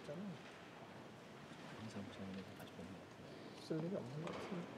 없잖아. 항상 무서운데 아직 없는 것 같아요. 쓸 일이 없는 것 같은데.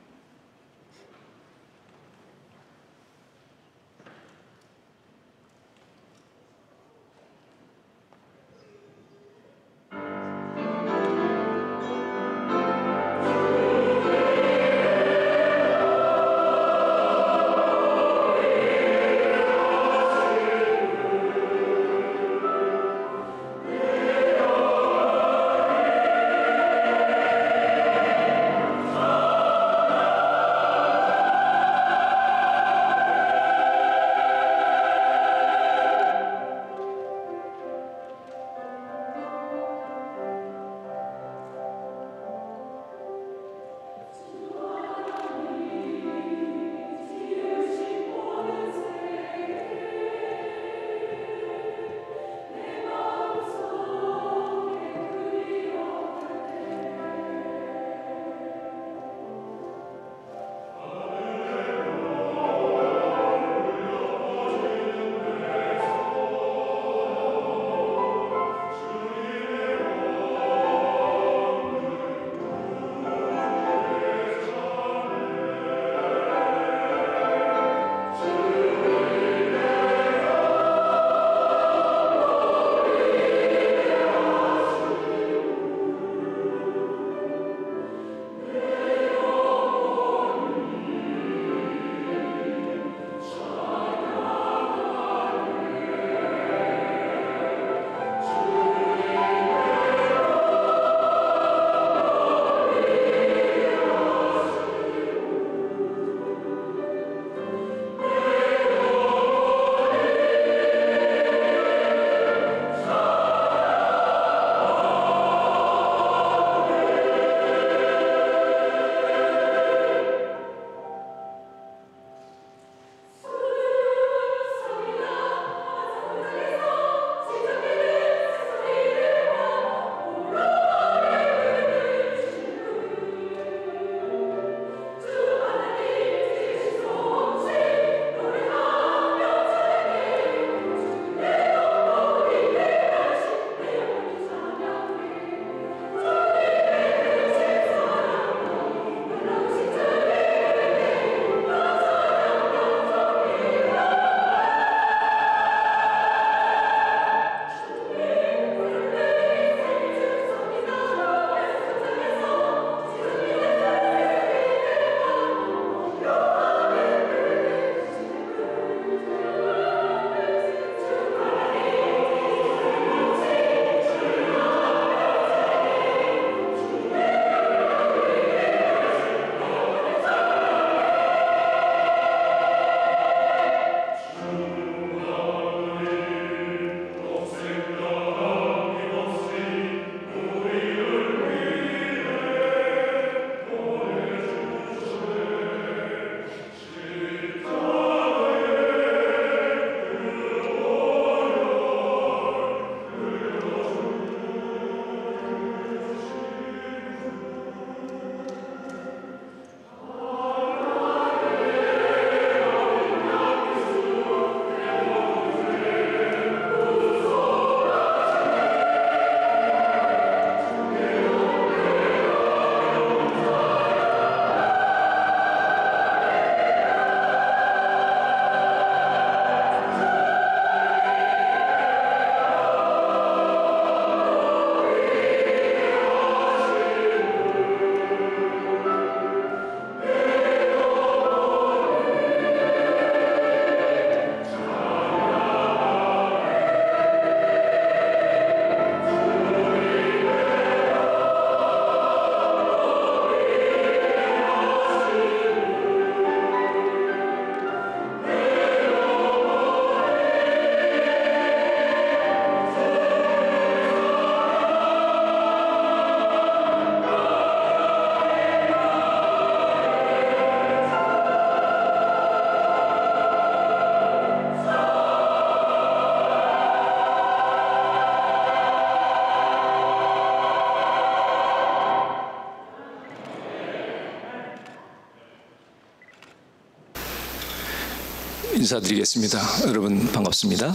인사드리겠습니다. 여러분 반갑습니다.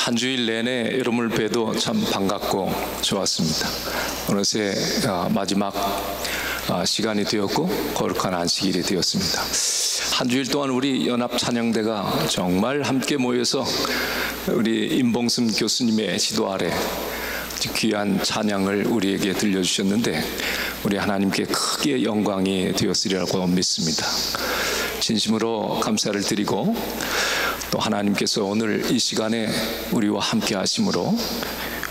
한 주일 내내 여러분을 뵈도 참 반갑고 좋았습니다. 어느새 마지막 시간이 되었고 거룩한 안식일이 되었습니다. 한 주일 동안 우리 연합 찬양대가 정말 함께 모여서 우리 임봉순 교수님의 지도 아래 귀한 찬양을 우리에게 들려주셨는데 우리 하나님께 크게 영광이 되었으리라고 믿습니다. 진심으로 감사를 드리고 또 하나님께서 오늘 이 시간에 우리와 함께 하심으로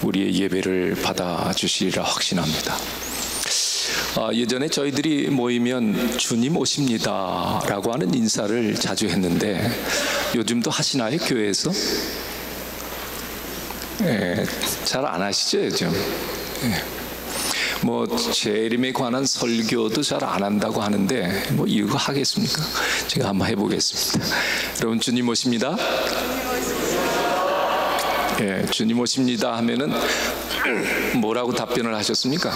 우리의 예배를 받아주시리라 확신합니다. 예전에 저희들이 모이면 주님 오십니다 라고 하는 인사를 자주 했는데 요즘도 하시나요? 교회에서? 잘 안 하시죠 요즘? 제 이름에 관한 설교도 잘 안 한다고 하는데 이거 하겠습니까? 제가 한번 해보겠습니다. 여러분, 주님 오십니다. 주님 오십니다 하면은 뭐라고 답변을 하셨습니까?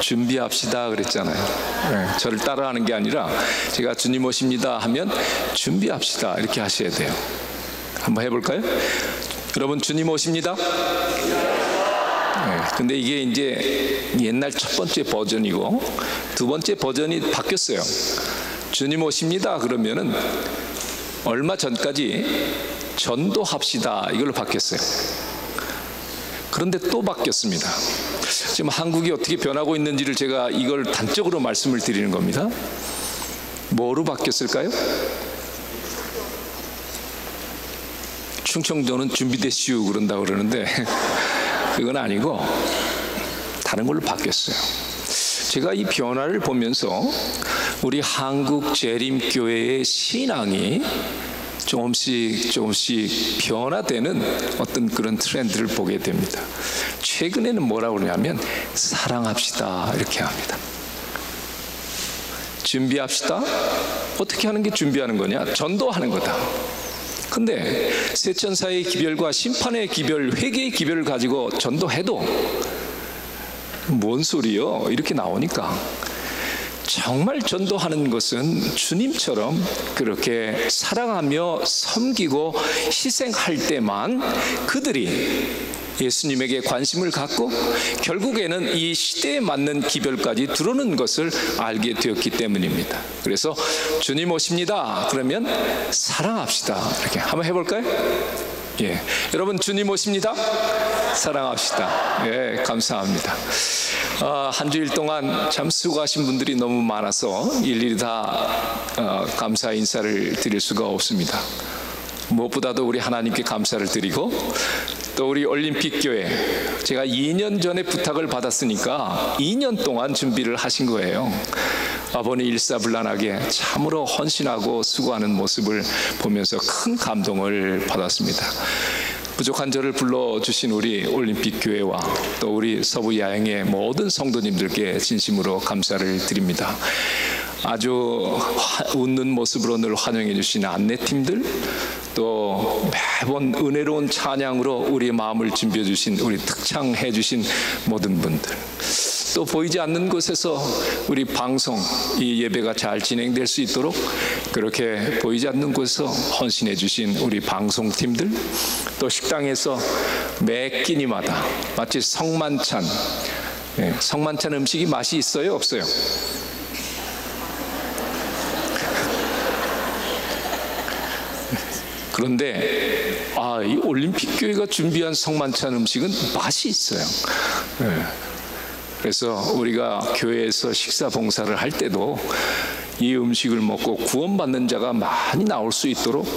준비합시다 그랬잖아요. 저를 따라하는 게 아니라 제가 주님 오십니다 하면 준비합시다 이렇게 하셔야 돼요. 한번 해볼까요? 여러분, 주님 오십니다. 근데 이게 이제 옛날 첫 번째 버전이고 두 번째 버전이 바뀌었어요. 주님 오십니다 그러면은 얼마 전까지 전도합시다 이걸로 바뀌었어요. 그런데 또 바뀌었습니다. 지금 한국이 어떻게 변하고 있는지를 제가 이걸 단적으로 말씀을 드리는 겁니다. 뭐로 바뀌었을까요? 충청도는 준비됐슈 그런다고 그러는데 그건 아니고 다른 걸로 바뀌었어요. 제가 이 변화를 보면서 우리 한국 재림교회의 신앙이 조금씩 변화되는 어떤 그런 트렌드를 보게 됩니다. 최근에는 뭐라고 그러냐면 사랑합시다 이렇게 합니다. 준비합시다. 어떻게 하는 게 준비하는 거냐? 전도하는 거다. 근데 세천사의 기별과 심판의 기별, 회개의 기별을 가지고 전도해도 뭔 소리요? 이렇게 나오니까 정말 전도하는 것은 주님처럼 그렇게 사랑하며 섬기고 희생할 때만 그들이 예수님에게 관심을 갖고 결국에는 이 시대에 맞는 기별까지 들어오는 것을 알게 되었기 때문입니다. 그래서 주님 오십니다 그러면 사랑합시다 이렇게 한번 해볼까요? 여러분, 주님 오십니다. 사랑합시다. 감사합니다. 한 주일 동안 참 수고하신 분들이 너무 많아서 일일이 다 감사 인사를 드릴 수가 없습니다. 무엇보다도 우리 하나님께 감사를 드리고 또 우리 올림픽교회, 제가 2년 전에 부탁을 받았으니까 2년 동안 준비를 하신 거예요. 아버님 일사불란하게 참으로 헌신하고 수고하는 모습을 보면서 큰 감동을 받았습니다. 부족한 저를 불러주신 우리 올림픽교회와 또 우리 서부야행의 모든 성도님들께 진심으로 감사를 드립니다. 아주 웃는 모습으로 늘 환영해 주신 안내팀들, 또 매번 은혜로운 찬양으로 우리의 마음을 준비해 주신 우리 특창해 주신 모든 분들, 또 보이지 않는 곳에서 우리 방송, 이 예배가 잘 진행될 수 있도록 그렇게 보이지 않는 곳에서 헌신해 주신 우리 방송팀들, 또 식당에서 매 끼니마다 마치 성만찬, 성만찬 음식이 맛이 있어요? 없어요? 그런데 이 올림픽교회가 준비한 성만찬 음식은 맛이 있어요. 그래서 우리가 교회에서 식사 봉사를 할 때도 이 음식을 먹고 구원받는 자가 많이 나올 수 있도록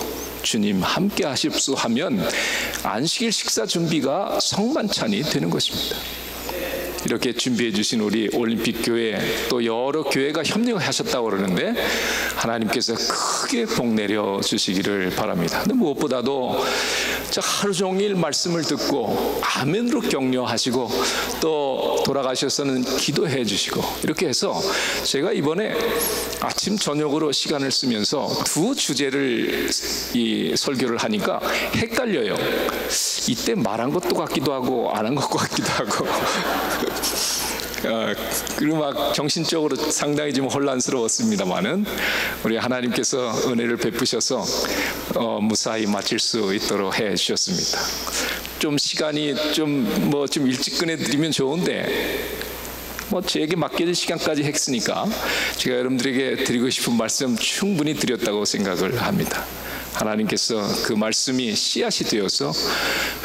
주님 함께 하십시오 하면 안식일 식사 준비가 성만찬이 되는 것입니다. 이렇게 준비해 주신 우리 올림픽교회, 또 여러 교회가 협력하셨다고 그러는데 하나님께서 크게 복 내려 주시기를 바랍니다. 근데 무엇보다도 하루 종일 말씀을 듣고 아멘으로 격려하시고 또 돌아가셔서는 기도해 주시고, 이렇게 해서 제가 이번에 아침 저녁으로 시간을 쓰면서 두 주제를 이 설교를 하니까 헷갈려요. 이때 말한 것도 같기도 하고 안 한 것 같기도 하고 그리고 막 정신적으로 상당히 좀 혼란스러웠습니다만은 우리 하나님께서 은혜를 베푸셔서 무사히 마칠 수 있도록 해 주셨습니다. 좀 시간이 좀 일찍 꺼내드리면 좋은데 저에게 맡겨진 시간까지 했으니까 제가 여러분들에게 드리고 싶은 말씀 충분히 드렸다고 생각을 합니다. 하나님께서 그 말씀이 씨앗이 되어서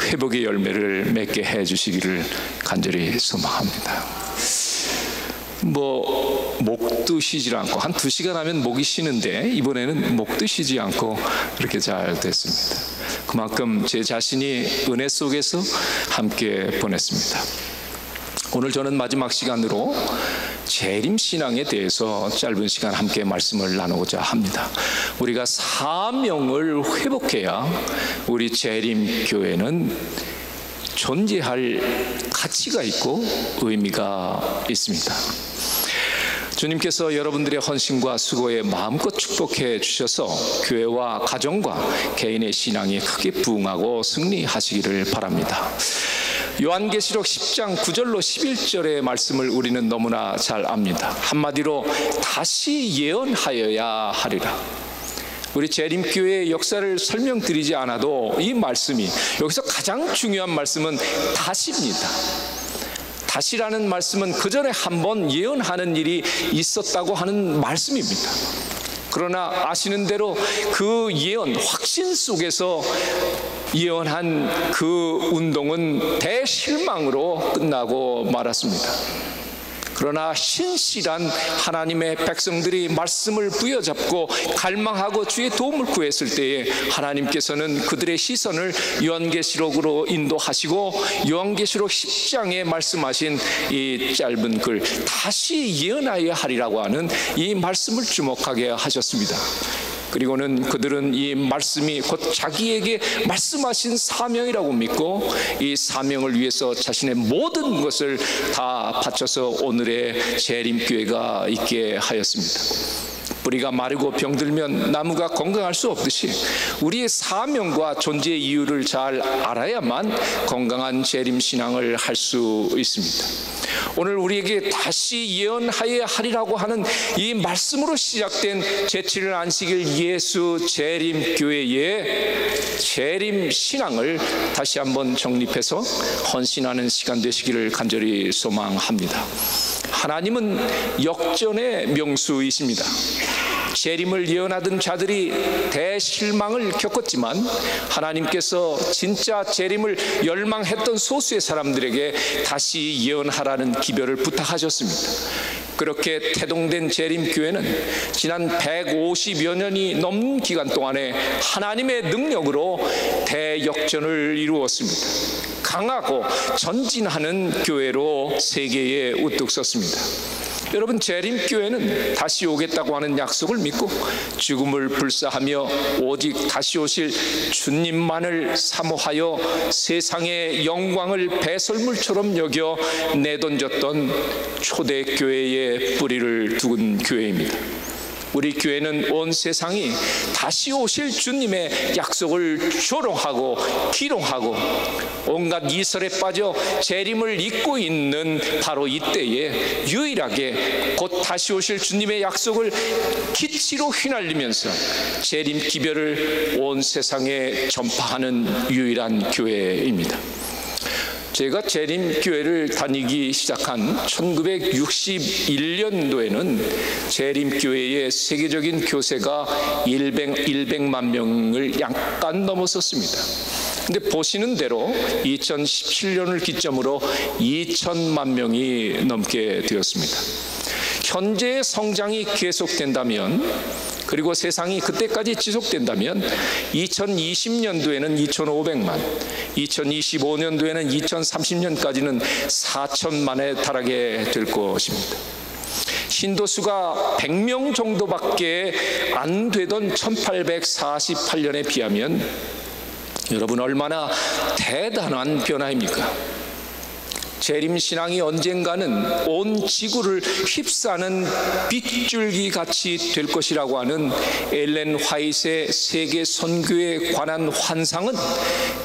회복의 열매를 맺게 해 주시기를 간절히 소망합니다. 목도 쉬지 않고 한 2시간 하면 목이 쉬는데 이번에는 목도 쉬지 않고 이렇게 잘 됐습니다. 그만큼 제 자신이 은혜 속에서 함께 보냈습니다. 오늘 저는 마지막 시간으로 재림신앙에 대해서 짧은 시간 함께 말씀을 나누고자 합니다. 우리가 사명을 회복해야 우리 재림교회는 존재할 가치가 있고 의미가 있습니다. 주님께서 여러분들의 헌신과 수고에 마음껏 축복해 주셔서 교회와 가정과 개인의 신앙이 크게 부흥하고 승리하시기를 바랍니다. 요한계시록 10장 9절로 11절의 말씀을 우리는 너무나 잘 압니다. 한마디로 다시 예언하여야 하리라. 우리 재림교회의 역사를 설명드리지 않아도 이 말씀이, 여기서 가장 중요한 말씀은 다시입니다. 다시라는 말씀은 그 전에 한번 예언하는 일이 있었다고 하는 말씀입니다. 그러나 아시는 대로 그 예언, 확신 속에서 예언한 그 운동은 대실망으로 끝나고 말았습니다. 그러나 신실한 하나님의 백성들이 말씀을 부여잡고 갈망하고 주의 도움을 구했을 때에 하나님께서는 그들의 시선을 요한계시록으로 인도하시고 요한계시록 10장에 말씀하신 이 짧은 글 다시 예언하여야 하리라고 하는 이 말씀을 주목하게 하셨습니다. 그리고는 그들은 이 말씀이 곧 자기에게 말씀하신 사명이라고 믿고 이 사명을 위해서 자신의 모든 것을 다 바쳐서 오늘의 재림교회가 있게 하였습니다. 뿌리가 마르고 병들면 나무가 건강할 수 없듯이 우리의 사명과 존재의 이유를 잘 알아야만 건강한 재림신앙을 할 수 있습니다. 오늘 우리에게 다시 예언하여야 하리라고 하는 이 말씀으로 시작된 제7일 안식일 예수 재림교회의 재림신앙을 다시 한번 정립해서 헌신하는 시간 되시기를 간절히 소망합니다. 하나님은 역전의 명수이십니다. 재림을 예언하던 자들이 대실망을 겪었지만 하나님께서 진짜 재림을 열망했던 소수의 사람들에게 다시 예언하라는 기별을 부탁하셨습니다. 그렇게 태동된 재림교회는 지난 150여 년이 넘는 기간 동안에 하나님의 능력으로 대역전을 이루었습니다. 강하고 전진하는 교회로 세계에 우뚝 섰습니다. 여러분, 재림교회는 다시 오겠다고 하는 약속을 믿고 죽음을 불사하며 오직 다시 오실 주님만을 사모하여 세상의 영광을 배설물처럼 여겨 내던졌던 초대교회의 뿌리를 두은 교회입니다. 우리 교회는 온 세상이 다시 오실 주님의 약속을 조롱하고 기롱하고 온갖 이설에 빠져 재림을 잊고 있는 바로 이때에 유일하게 곧 다시 오실 주님의 약속을 기치로 휘날리면서 재림 기별을 온 세상에 전파하는 유일한 교회입니다. 제가 재림교회를 다니기 시작한 1961년도에는 재림교회의 세계적인 교세가 100만 명을 약간 넘었었습니다. 근데 보시는 대로 2017년을 기점으로 2천만 명이 넘게 되었습니다. 현재의 성장이 계속된다면, 그리고 세상이 그때까지 지속된다면 2020년도에는 2,500만, 2025년도에는 2030년까지는 4천만에 달하게 될 것입니다. 신도수가 100명 정도밖에 안 되던 1848년에 비하면 여러분 얼마나 대단한 변화입니까? 재림신앙이 언젠가는 온 지구를 휩싸는 빗줄기 같이 될 것이라고 하는 엘렌 화이트의 세계 선교에 관한 환상은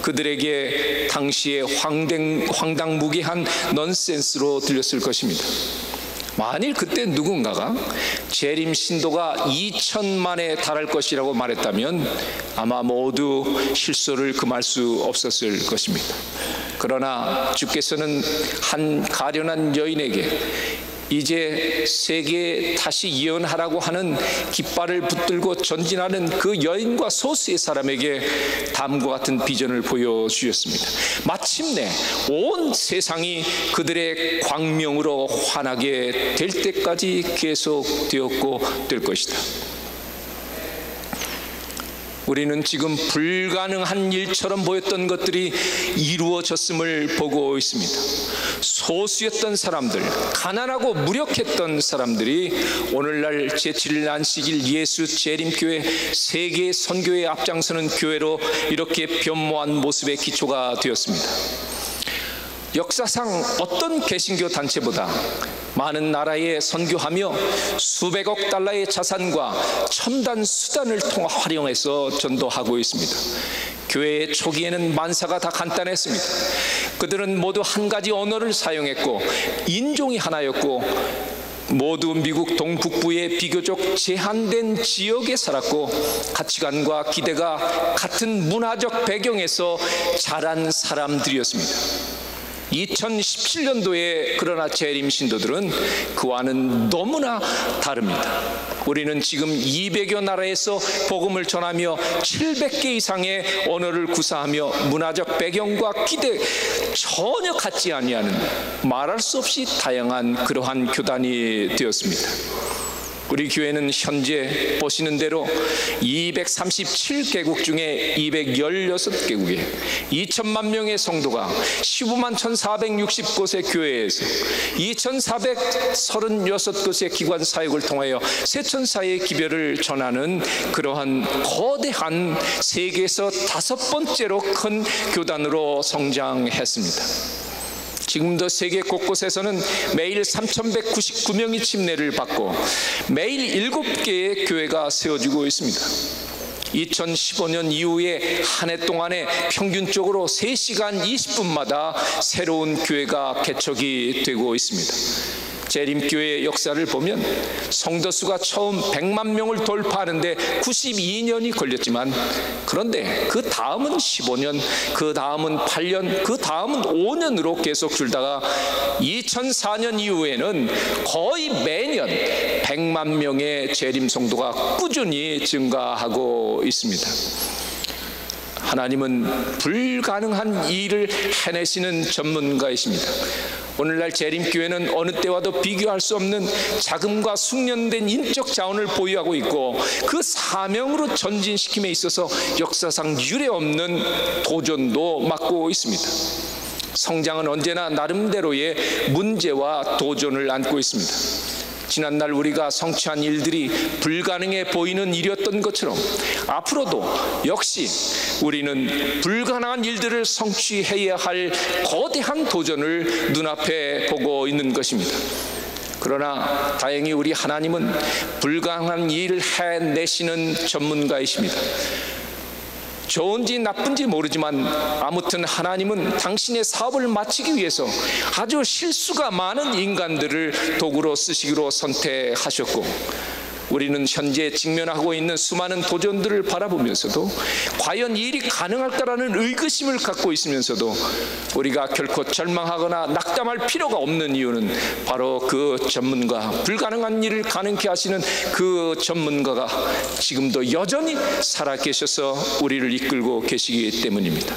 그들에게 당시에 황당무계한 넌센스로 들렸을 것입니다. 만일 그때 누군가가 재림 신도가 2천만에 달할 것이라고 말했다면 아마 모두 실소를 금할 수 없었을 것입니다. 그러나 주께서는 한 가련한 여인에게 이제 세계에 다시 예언하라고 하는 깃발을 붙들고 전진하는 그 여인과 소수의 사람에게 다음과 같은 비전을 보여주셨습니다. 마침내 온 세상이 그들의 광명으로 환하게 될 때까지 계속되었고 될 것이다. 우리는 지금 불가능한 일처럼 보였던 것들이 이루어졌음을 보고 있습니다. 소수였던 사람들, 가난하고 무력했던 사람들이 오늘날 제7일 안식일 예수 재림교회 세계 선교에 앞장서는 교회로 이렇게 변모한 모습의 기초가 되었습니다. 역사상 어떤 개신교 단체보다 많은 나라에 선교하며 수백억 달러의 자산과 첨단 수단을 활용해서 전도하고 있습니다. 교회의 초기에는 만사가 다 간단했습니다. 그들은 모두 한 가지 언어를 사용했고 인종이 하나였고 모두 미국 동북부의 비교적 제한된 지역에 살았고 가치관과 기대가 같은 문화적 배경에서 자란 사람들이었습니다. 2017년도에 그러나 재림 신도들은 그와는 너무나 다릅니다. 우리는 지금 200여 나라에서 복음을 전하며 700개 이상의 언어를 구사하며 문화적 배경과 기대 전혀 같지 아니하는 말할 수 없이 다양한 그러한 교단이 되었습니다. 우리 교회는 현재 보시는 대로 237개국 중에 216개국에 2천만 명의 성도가 15만 1,460곳의 교회에서 2,436곳의 기관 사역을 통하여 세천사의 기별을 전하는 그러한 거대한 세계에서 5번째로 큰 교단으로 성장했습니다. 지금도 세계 곳곳에서는 매일 3,199명이 침례를 받고 매일 7개의 교회가 세워지고 있습니다. 2015년 이후에 한 해 동안에 평균적으로 3시간 20분마다 새로운 교회가 개척이 되고 있습니다. 재림교회의 역사를 보면 성도 수가 처음 100만 명을 돌파하는데 92년이 걸렸지만 그런데 그 다음은 15년, 그 다음은 8년, 그 다음은 5년으로 계속 줄다가 2004년 이후에는 거의 매년 100만 명의 재림 성도가 꾸준히 증가하고 있습니다. 하나님은 불가능한 일을 해내시는 전문가이십니다. 오늘날 재림교회는 어느 때와도 비교할 수 없는 자금과 숙련된 인적 자원을 보유하고 있고 그 사명으로 전진시킴에 있어서 역사상 유례없는 도전도 맡고 있습니다. 성장은 언제나 나름대로의 문제와 도전을 안고 있습니다. 지난날 우리가 성취한 일들이 불가능해 보이는 일이었던 것처럼 앞으로도 역시 우리는 불가능한 일들을 성취해야 할 거대한 도전을 눈앞에 보고 있는 것입니다. 그러나 다행히 우리 하나님은 불가능한 일을 해내시는 전문가이십니다. 좋은지 나쁜지 모르지만 아무튼 하나님은 당신의 사업을 마치기 위해서 아주 실수가 많은 인간들을 도구로 쓰시기로 선택하셨고 우리는 현재 직면하고 있는 수많은 도전들을 바라보면서도 과연 이 일이 가능할까라는 의구심을 갖고 있으면서도 우리가 결코 절망하거나 낙담할 필요가 없는 이유는 바로 그 전문가, 불가능한 일을 가능케 하시는 그 전문가가 지금도 여전히 살아계셔서 우리를 이끌고 계시기 때문입니다.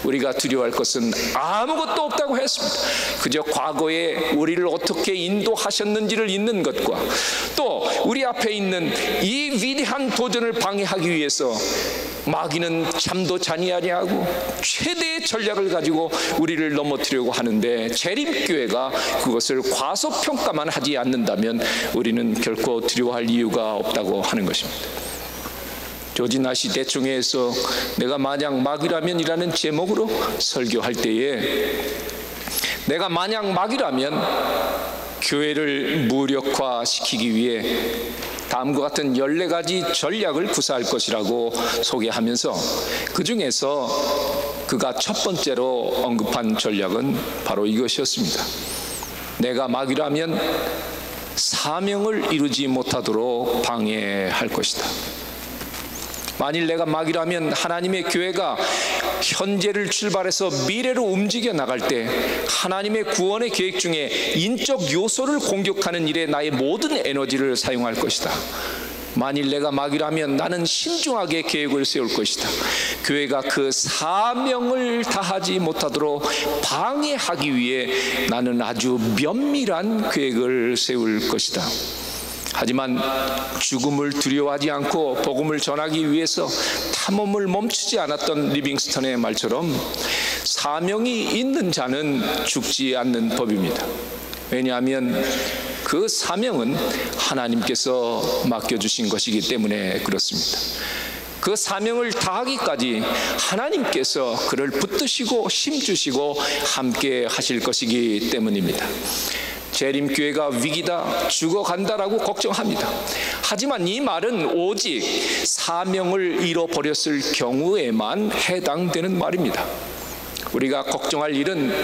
우리가 두려워할 것은 아무것도 없다고 했습니다. 그저 과거에 우리를 어떻게 인도하셨는지를 잊는 것과 또 우리 앞에 있는 이 위대한 도전을 방해하기 위해서 마귀는 잠도 자니 아니하고 최대의 전략을 가지고 우리를 넘어뜨리려고 하는데 재림교회가 그것을 과소평가만 하지 않는다면 우리는 결코 두려워할 이유가 없다고 하는 것입니다. 조지 나시 대총회에서 내가 만약 마귀라면 이라는 제목으로 설교할 때에 내가 만약 마귀라면 교회를 무력화시키기 위해 다음과 같은 14가지 전략을 구사할 것이라고 소개하면서 그 중에서 그가 첫 번째로 언급한 전략은 바로 이것이었습니다. 내가 마귀라면 사명을 이루지 못하도록 방해할 것이다. 만일 내가 막이라면 하나님의 교회가 현재를 출발해서 미래로 움직여 나갈 때 하나님의 구원의 계획 중에 인적 요소를 공격하는 일에 나의 모든 에너지를 사용할 것이다. 만일 내가 막이라면 나는 신중하게 계획을 세울 것이다. 교회가 그 사명을 다하지 못하도록 방해하기 위해 나는 아주 면밀한 계획을 세울 것이다. 하지만 죽음을 두려워하지 않고 복음을 전하기 위해서 탐험을 멈추지 않았던 리빙스턴의 말처럼 사명이 있는 자는 죽지 않는 법입니다. 왜냐하면 그 사명은 하나님께서 맡겨주신 것이기 때문에 그렇습니다. 그 사명을 다하기까지 하나님께서 그를 붙드시고 힘주시고 함께 하실 것이기 때문입니다. 재림교회가 위기다, 죽어간다라고 걱정합니다. 하지만 이 말은 오직 사명을 잃어버렸을 경우에만 해당되는 말입니다. 우리가 걱정할 일은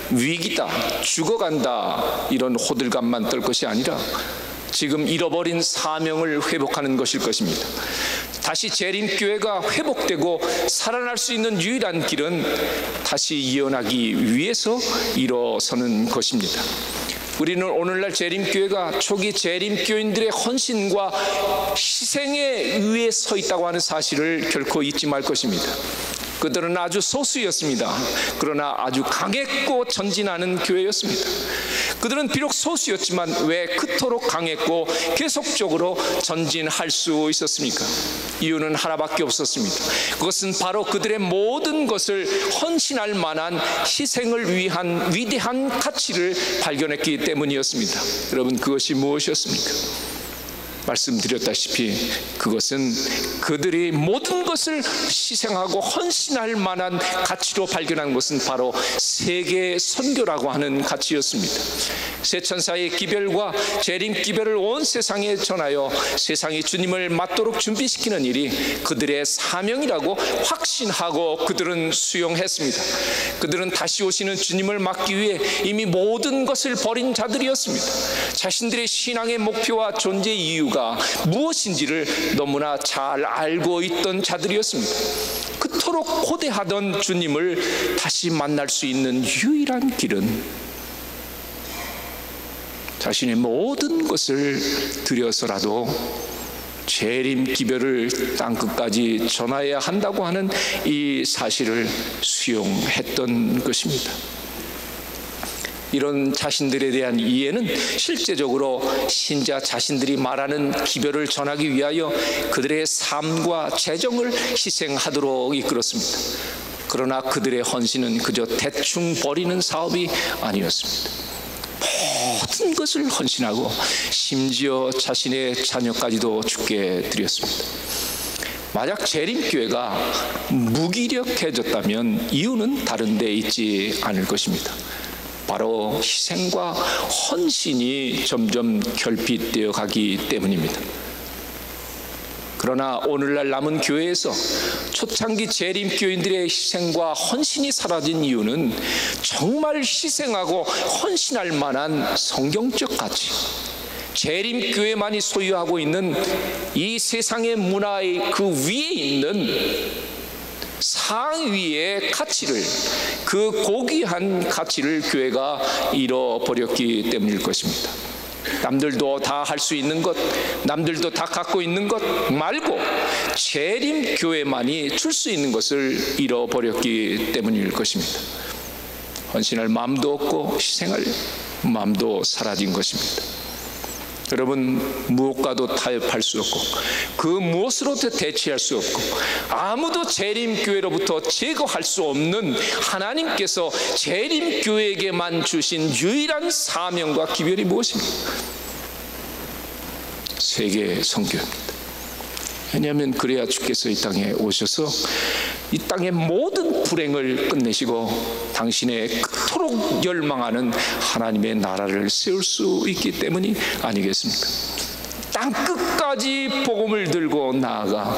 위기다, 죽어간다 이런 호들갑만 떨 것이 아니라 지금 잃어버린 사명을 회복하는 것일 것입니다. 다시 재림교회가 회복되고 살아날 수 있는 유일한 길은 다시 이어나기 위해서 일어서는 것입니다. 우리는 오늘날 재림교회가 초기 재림교인들의 헌신과 희생에 의해 서 있다고 하는 사실을 결코 잊지 말 것입니다. 그들은 아주 소수였습니다. 그러나 아주 강했고 전진하는 교회였습니다. 그들은 비록 소수였지만 왜 그토록 강했고 계속적으로 전진할 수 있었습니까? 이유는 하나밖에 없었습니다. 그것은 바로 그들의 모든 것을 헌신할 만한 희생을 위한 위대한 가치를 발견했기 때문이었습니다. 여러분, 그것이 무엇이었습니까? 말씀드렸다시피 그것은 그들이 모든 것을 희생하고 헌신할 만한 가치로 발견한 것은 바로 세계 선교라고 하는 가치였습니다. 새 천사의 기별과 재림 기별을 온 세상에 전하여 세상이 주님을 맞도록 준비시키는 일이 그들의 사명이라고 확신하고 그들은 수용했습니다. 그들은 다시 오시는 주님을 맞기 위해 이미 모든 것을 버린 자들이었습니다. 자신들의 신앙의 목표와 존재 이유가 무엇인지를 너무나 잘 알고 있던 자들이었습니다. 그토록 고대하던 주님을 다시 만날 수 있는 유일한 길은 자신의 모든 것을 들여서라도 재림 기별을 땅끝까지 전해야 한다고 하는 이 사실을 수용했던 것입니다. 이런 자신들에 대한 이해는 실제적으로 신자 자신들이 말하는 기별을 전하기 위하여 그들의 삶과 재정을 희생하도록 이끌었습니다. 그러나 그들의 헌신은 그저 대충 버리는 사업이 아니었습니다. 모든 것을 헌신하고 심지어 자신의 자녀까지도 죽게 드렸습니다. 만약 재림교회가 무기력해졌다면 이유는 다른 데 있지 않을 것입니다. 바로 희생과 헌신이 점점 결핍되어 가기 때문입니다. 그러나 오늘날 남은 교회에서 초창기 재림교인들의 희생과 헌신이 사라진 이유는 정말 희생하고 헌신할 만한 성경적 가치, 재림교회만이 소유하고 있는 이 세상의 문화의 그 위에 있는 상위의 가치를, 그 고귀한 가치를 교회가 잃어버렸기 때문일 것입니다. 남들도 다 할 수 있는 것, 남들도 다 갖고 있는 것 말고 재림교회만이 줄 수 있는 것을 잃어버렸기 때문일 것입니다. 헌신할 마음도 없고 희생할 마음도 사라진 것입니다. 여러분, 무엇과도 타협할 수 없고 그 무엇으로도 대체할 수 없고 아무도 재림교회로부터 제거할 수 없는 하나님께서 재림교회에게만 주신 유일한 사명과 기별이 무엇입니까? 세계 선교입니다. 왜냐하면 그래야 주께서 이 땅에 오셔서 이 땅의 모든 불행을 끝내시고 당신의 그토록 열망하는 하나님의 나라를 세울 수 있기 때문이 아니겠습니까? 땅 끝까지 복음을 들고 나아가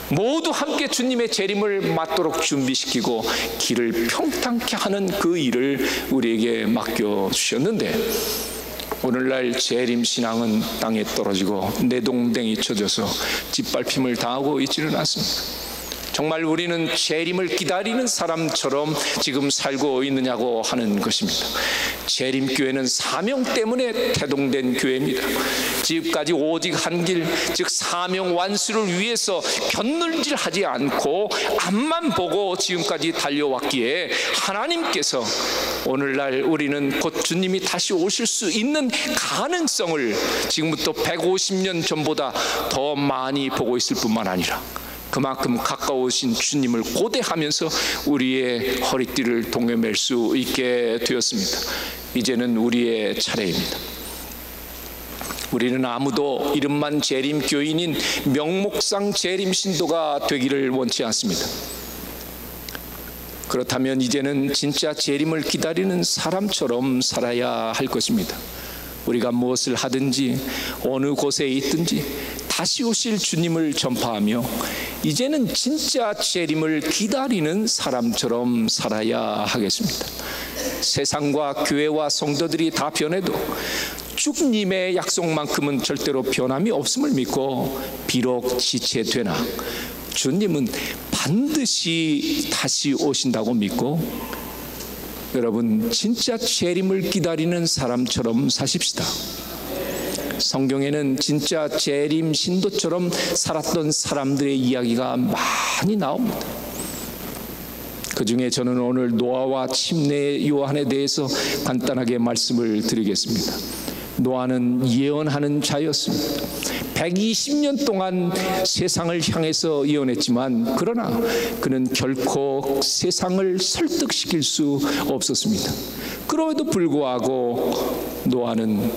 모두 함께 주님의 재림을 맞도록 준비시키고 길을 평탄케 하는 그 일을 우리에게 맡겨주셨는데 오늘날 재림 신앙은 땅에 떨어지고 내동댕이 쳐져서 짓밟힘을 당하고 있지는 않습니다. 정말 우리는 재림을 기다리는 사람처럼 지금 살고 있느냐고 하는 것입니다. 재림교회는 사명 때문에 태동된 교회입니다. 지금까지 오직 한 길, 즉 사명 완수를 위해서 견눈질하지 않고 앞만 보고 지금까지 달려왔기에 하나님께서 오늘날 우리는 곧 주님이 다시 오실 수 있는 가능성을 지금부터 150년 전보다 더 많이 보고 있을 뿐만 아니라 그만큼 가까우신 주님을 고대하면서 우리의 허리띠를 동여맬 수 있게 되었습니다. 이제는 우리의 차례입니다. 우리는 아무도 이름만 재림교인인 명목상 재림신도가 되기를 원치 않습니다. 그렇다면 이제는 진짜 재림을 기다리는 사람처럼 살아야 할 것입니다. 우리가 무엇을 하든지 어느 곳에 있든지 다시 오실 주님을 전파하며 이제는 진짜 재림을 기다리는 사람처럼 살아야 하겠습니다. 세상과 교회와 성도들이 다 변해도 주님의 약속만큼은 절대로 변함이 없음을 믿고 비록 지체되나 주님은 반드시 다시 오신다고 믿고 여러분 진짜 재림을 기다리는 사람처럼 사십시다. 성경에는 진짜 재림 신도처럼 살았던 사람들의 이야기가 많이 나옵니다. 그 중에 저는 오늘 노아와 침례 요한에 대해서 간단하게 말씀을 드리겠습니다. 노아는 예언하는 자였습니다. 120년 동안 세상을 향해서 예언했지만 그러나 그는 결코 세상을 설득시킬 수 없었습니다. 그럼에도 불구하고 노아는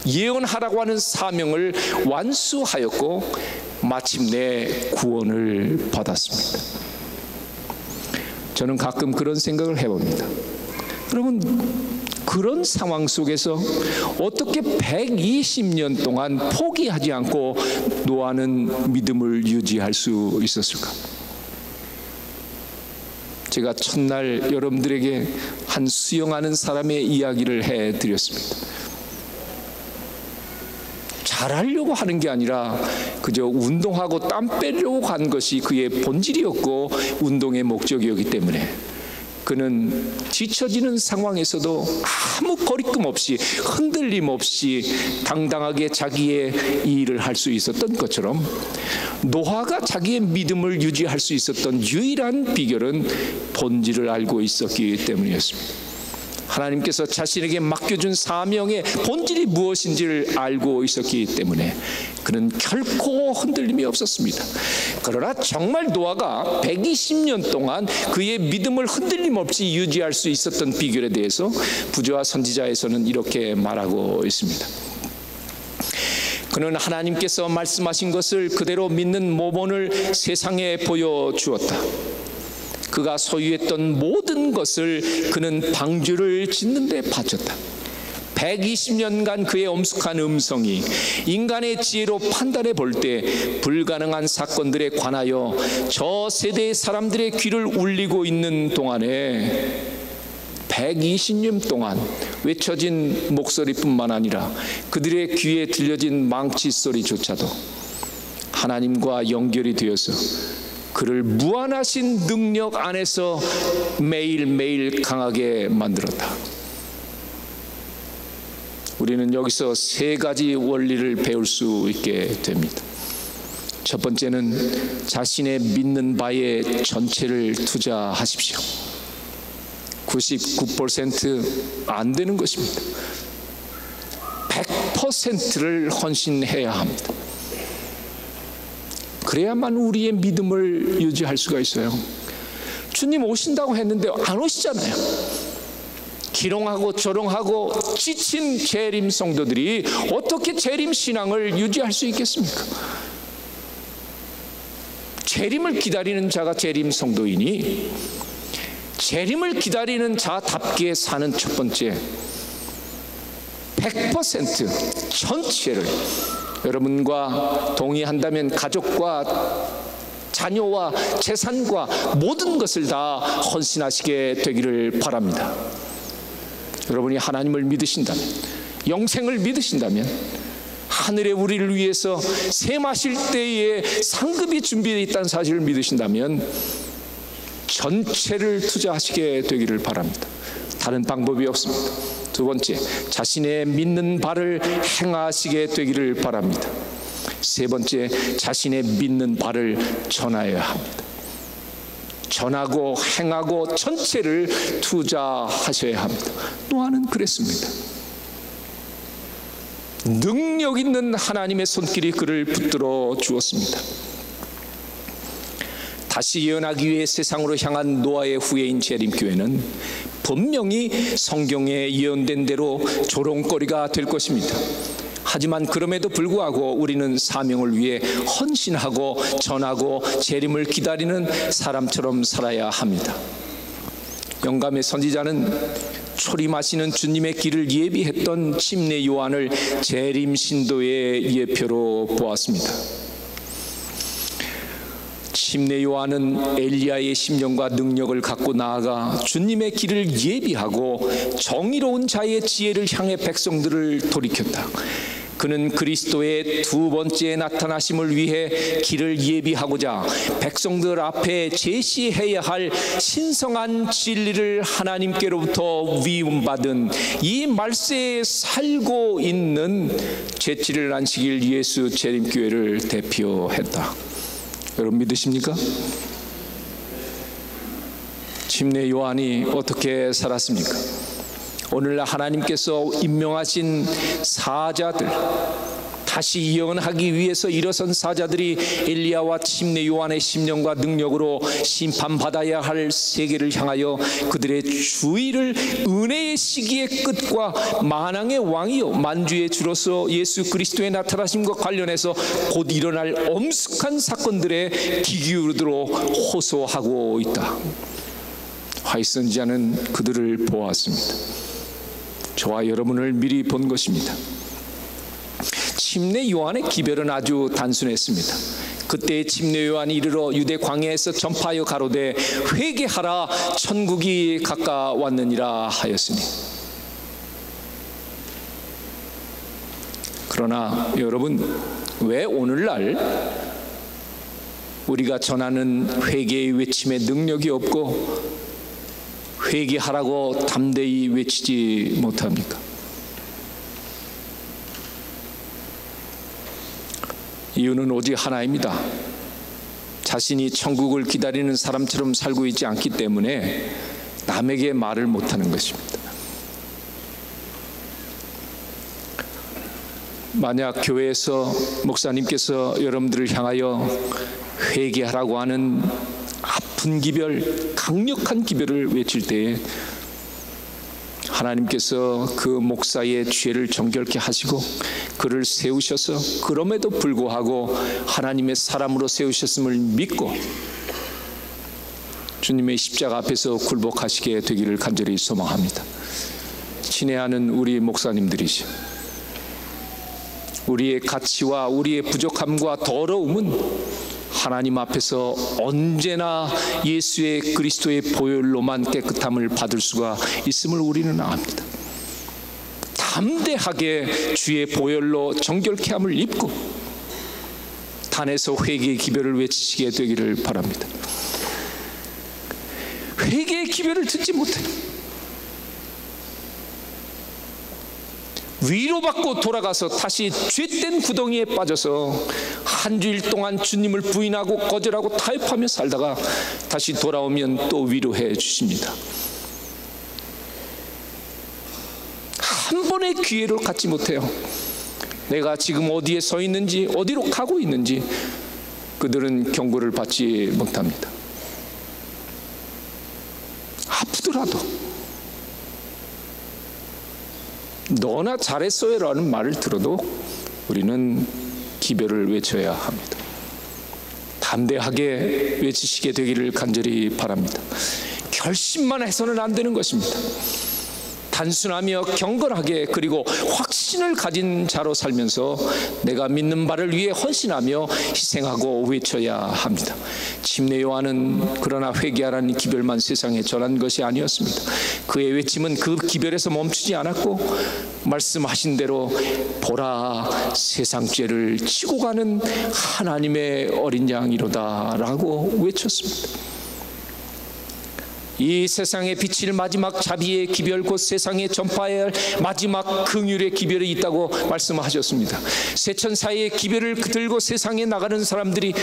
예언하라고 하는 사명을 완수하였고 마침내 구원을 받았습니다. 저는 가끔 그런 생각을 해봅니다. 여러분 그런 상황 속에서 어떻게 120년 동안 포기하지 않고 노아는 믿음을 유지할 수 있었을까? 제가 첫날 여러분들에게 한 수영하는 사람의 이야기를 해드렸습니다. 잘하려고 하는 게 아니라 그저 운동하고 땀 빼려고 간 것이 그의 본질이었고 운동의 목적이었기 때문에 그는 지쳐지는 상황에서도 아무 거리낌 없이 흔들림 없이 당당하게 자기의 일을 할 수 있었던 것처럼 노아가 자기의 믿음을 유지할 수 있었던 유일한 비결은 본질을 알고 있었기 때문이었습니다. 하나님께서 자신에게 맡겨준 사명의 본질이 무엇인지를 알고 있었기 때문에 그는 결코 흔들림이 없었습니다. 그러나 정말 노아가 120년 동안 그의 믿음을 흔들림 없이 유지할 수 있었던 비결에 대해서 부조와 선지자에서는 이렇게 말하고 있습니다. 그는 하나님께서 말씀하신 것을 그대로 믿는 모범을 세상에 보여주었다. 그가 소유했던 모든 것을 그는 방주를 짓는 데 바쳤다. 120년간 그의 엄숙한 음성이 인간의 지혜로 판단해 볼 때 불가능한 사건들에 관하여 저 세대의 사람들의 귀를 울리고 있는 동안에 120년 동안 외쳐진 목소리뿐만 아니라 그들의 귀에 들려진 망치 소리조차도 하나님과 연결이 되어서 그를 무한하신 능력 안에서 매일매일 강하게 만들었다. 우리는 여기서 세 가지 원리를 배울 수 있게 됩니다. 첫 번째는 자신의 믿는 바에 전체를 투자하십시오. 99% 안 되는 것입니다. 100%를 헌신해야 합니다. 그래야만 우리의 믿음을 유지할 수가 있어요. 주님 오신다고 했는데 안 오시잖아요. 기롱하고 조롱하고 지친 재림 성도들이 어떻게 재림 신앙을 유지할 수 있겠습니까? 재림을 기다리는 자가 재림 성도이니 재림을 기다리는 자답게 사는 첫 번째 100% 전체를 여러분과 동의한다면 가족과 자녀와 재산과 모든 것을 다 헌신하시게 되기를 바랍니다. 여러분이 하나님을 믿으신다면 영생을 믿으신다면, 하늘에 우리를 위해서 새 마실 때에 상급이 준비되어 있다는 사실을 믿으신다면 전체를 투자하시게 되기를 바랍니다. 다른 방법이 없습니다. 두 번째, 자신의 믿는 바를 행하시게 되기를 바랍니다. 세 번째, 자신의 믿는 바를 전하여야 합니다. 전하고 행하고 전체를 투자하셔야 합니다. 노아는 그랬습니다. 능력 있는 하나님의 손길이 그를 붙들어 주었습니다. 다시 예언하기 위해 세상으로 향한 노아의 후예인 재림교회는 분명히 성경에 예언된 대로 조롱거리가 될 것입니다. 하지만 그럼에도 불구하고 우리는 사명을 위해 헌신하고 전하고 재림을 기다리는 사람처럼 살아야 합니다. 영감의 선지자는 초림하시는 주님의 길을 예비했던 침례 요한을 재림 신도의 예표로 보았습니다. 침례 요한은 엘리야의 심령과 능력을 갖고 나아가 주님의 길을 예비하고 정의로운 자의 지혜를 향해 백성들을 돌이켰다. 그는 그리스도의 두 번째 나타나심을 위해 길을 예비하고자 백성들 앞에 제시해야 할 신성한 진리를 하나님께로부터 위임받은 이 말세에 살고 있는 제7일 안식일 예수 재림교회를 대표했다. 여러분 믿으십니까? 침례 요한이 어떻게 살았습니까? 오늘날 하나님께서 임명하신 사자들, 다시 예언하기 위해서 일어선 사자들이 엘리야와 침례 요한의 심령과 능력으로 심판받아야 할 세계를 향하여 그들의 주의를 은혜의 시기의 끝과 만왕의 왕이요 만주의 주로서 예수 그리스도의 나타나심과 관련해서 곧 일어날 엄숙한 사건들에 귀 기울이도록 호소하고 있다. 화이선지자는 그들을 보았습니다. 저와 여러분을 미리 본 것입니다. 침례 요한의 기별은 아주 단순했습니다. 그때 침례 요한이 이르러 유대 광야에서 전파하여 가로되 회개하라 천국이 가까웠느니라 하였으니. 그러나 여러분, 왜 오늘날 우리가 전하는 회개의 외침에 능력이 없고 회개하라고 담대히 외치지 못합니까? 이유는 오직 하나입니다. 자신이 천국을 기다리는 사람처럼 살고 있지 않기 때문에 남에게 말을 못하는 것입니다. 만약 교회에서 목사님께서 여러분들을 향하여 회개하라고 하는 아픈 기별, 강력한 기별을 외칠 때에 하나님께서 그 목사의 죄를 정결케 하시고 그를 세우셔서 그럼에도 불구하고 하나님의 사람으로 세우셨음을 믿고 주님의 십자가 앞에서 굴복하시게 되기를 간절히 소망합니다. 친애하는 우리 목사님들이시오, 우리의 가치와 우리의 부족함과 더러움은 하나님 앞에서 언제나 예수의 그리스도의 보혈로만 깨끗함을 받을 수가 있음을 우리는 압니다. 담대하게 주의 보혈로 정결케 함을 입고 단에서 회개의 기별을 외치시게 되기를 바랍니다. 회개의 기별을 듣지 못해요. 위로받고 돌아가서 다시 죄된 구덩이에 빠져서 한 주일 동안 주님을 부인하고 거절하고 타협하며 살다가 다시 돌아오면 또 위로해 주십니다. 한 번의 기회를 갖지 못해요. 내가 지금 어디에 서 있는지, 어디로 가고 있는지 그들은 경고를 받지 못합니다. 아프더라도 너나 잘했어요 라는 말을 들어도 우리는 기별을 외쳐야 합니다. 담대하게 외치시게 되기를 간절히 바랍니다. 결심만 해서는 안 되는 것입니다. 단순하며 경건하게 그리고 확신을 가진 자로 살면서 내가 믿는 바를 위해 헌신하며 희생하고 외쳐야 합니다. 침례 요한은 그러나 회개하라는 기별만 세상에 전한 것이 아니었습니다. 그의 외침은 그 기별에서 멈추지 않았고 말씀하신 대로 보라 세상 죄를 지고 가는 하나님의 어린 양이로다 라고 외쳤습니다. 이 세상에 비칠 마지막 자비의 기별, 곧 세상에 전파해야 할 마지막 긍휼의 기별이 있다고 말씀하셨습니다. 세천사의 기별을 들고 세상에 나가는 사람들이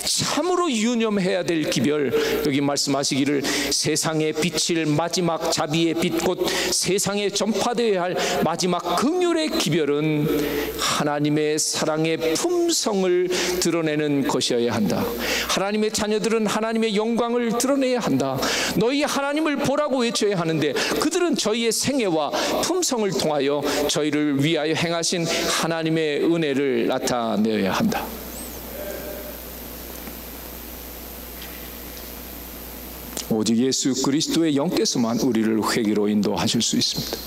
참으로 유념해야 될 기별, 여기 말씀하시기를 세상에 비칠 마지막 자비의 빛, 곧 세상에 전파되어야 할 마지막 긍휼의 기별은 하나님의 사랑의 품성을 드러내는 것이어야 한다. 하나님의 자녀들은 하나님의 영광을 드러내야 한다. 너희 하나님을 보라고 외쳐야 하는데 그들은 저희의 생애와 품성을 통하여 저희를 위하여 행하신 하나님의 은혜를 나타내어야 한다. 오직 예수 그리스도의 영께서만 우리를 회개로 인도하실 수 있습니다.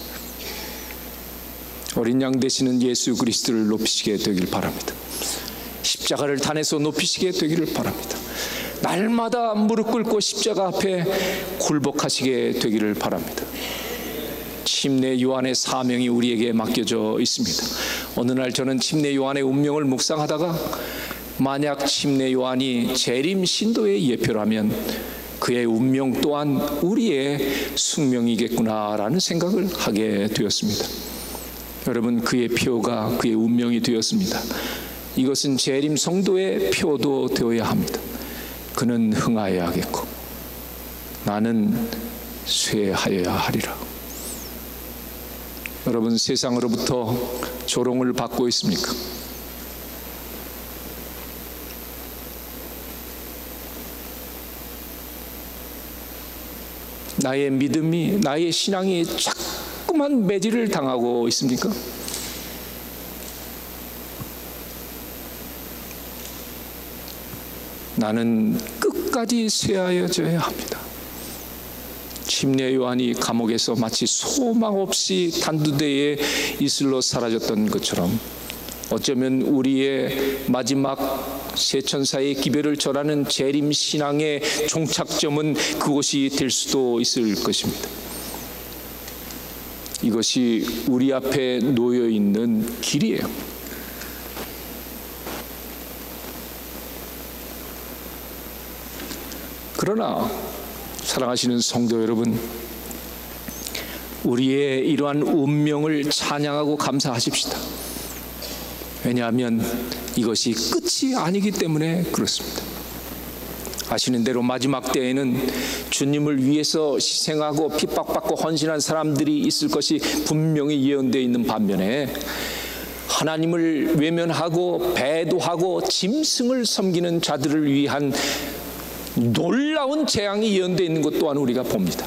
어린 양 되시는 예수 그리스도를 높이시게 되길 바랍니다. 십자가를 단에서 높이시게 되기를 바랍니다. 날마다 무릎 꿇고 십자가 앞에 굴복하시게 되기를 바랍니다. 침례 요한의 사명이 우리에게 맡겨져 있습니다. 어느 날 저는 침례 요한의 운명을 묵상하다가 만약 침례 요한이 재림 신도의 예표라면 그의 운명 또한 우리의 숙명이겠구나라는 생각을 하게 되었습니다. 여러분, 그의 표가 그의 운명이 되었습니다. 이것은 재림 성도의 표도 되어야 합니다. 그는 흥하여야 하겠고 나는 쇠하여야 하리라. 여러분, 세상으로부터 조롱을 받고 있습니까? 나의 믿음이, 나의 신앙이 자꾸만 매질을 당하고 있습니까? 나는 끝까지 쇠하여져야 합니다. 침례 요한이 감옥에서 마치 소망 없이 단두대에 이슬로 사라졌던 것처럼 어쩌면 우리의 마지막 세천사의 기별을 절하는 재림 신앙의 종착점은 그곳이 될 수도 있을 것입니다. 이것이 우리 앞에 놓여 있는 길이에요. 그러나 사랑하시는 성도 여러분, 우리의 이러한 운명을 찬양하고 감사하십시다. 왜냐하면 이것이 끝이 아니기 때문에 그렇습니다. 아시는 대로 마지막 때에는 주님을 위해서 희생하고 핍박받고 헌신한 사람들이 있을 것이 분명히 예언되어 있는 반면에 하나님을 외면하고 배도하고 짐승을 섬기는 자들을 위한 놀라운 재앙이 예언되어 있는 것 또한 우리가 봅니다.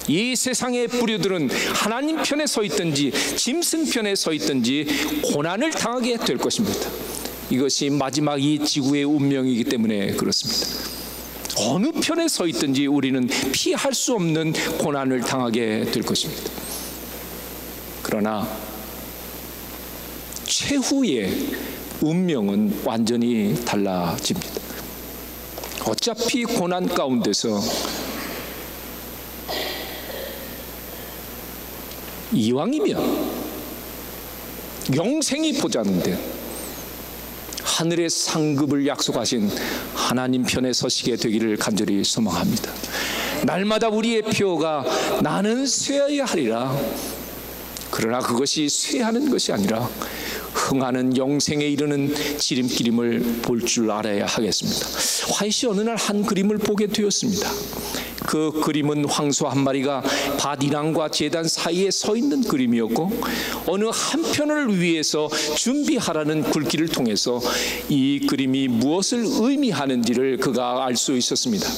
이 세상의 부류들은 하나님 편에 서 있든지 짐승 편에 서 있든지 고난을 당하게 될 것입니다. 이것이 마지막 이 지구의 운명이기 때문에 그렇습니다. 어느 편에 서 있든지 우리는 피할 수 없는 고난을 당하게 될 것입니다. 그러나 최후의 운명은 완전히 달라집니다. 어차피 고난 가운데서 이왕이면 영생이 보자는데 하늘의 상급을 약속하신 하나님 편에 서시게 되기를 간절히 소망합니다. 날마다 우리의 표가 나는 쇠해야 하리라. 그러나 그것이 쇠하는 것이 아니라 흥하는 영생에 이르는 지름길임을 볼 줄 알아야 하겠습니다. 화이시 어느 날 한 그림을 보게 되었습니다. 그 그림은 황소 한 마리가 밭이랑과 제단 사이에 서 있는 그림이었고 어느 한편을 위해서 준비하라는 굴기를 통해서 이 그림이 무엇을 의미하는지를 그가 알 수 있었습니다.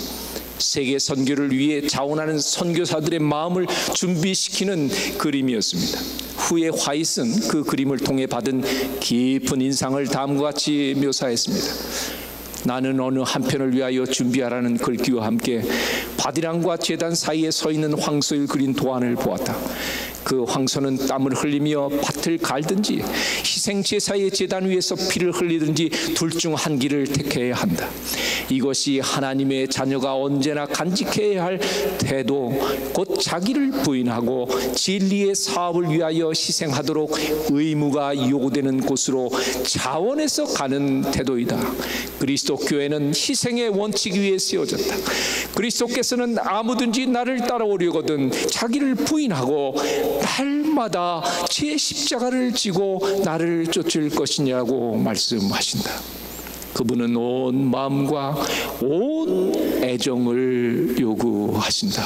세계 선교를 위해 자원하는 선교사들의 마음을 준비시키는 그림이었습니다. 후에 화이트는 그 그림을 통해 받은 깊은 인상을 다음과 같이 묘사했습니다. 나는 어느 한편을 위하여 준비하라는 글귀와 함께 바디랑과 제단 사이에 서 있는 황소를 그린 도안을 보았다. 그 황소는 땀을 흘리며 밭을 갈든지 희생제사의 제단 위에서 피를 흘리든지 둘 중 한 길을 택해야 한다. 이것이 하나님의 자녀가 언제나 간직해야 할 태도, 곧 자기를 부인하고 진리의 사업을 위하여 희생하도록 의무가 요구되는 곳으로 자원해서 가는 태도이다. 그리스도 교회는 희생의 원칙 위에 세워졌다. 그리스도께서는 아무든지 나를 따라오려거든 자기를 부인하고 날마다 제 십자가를 지고 나를 쫓을 것이냐고 말씀하신다. 그분은 온 마음과 온 애정을 요구하신다.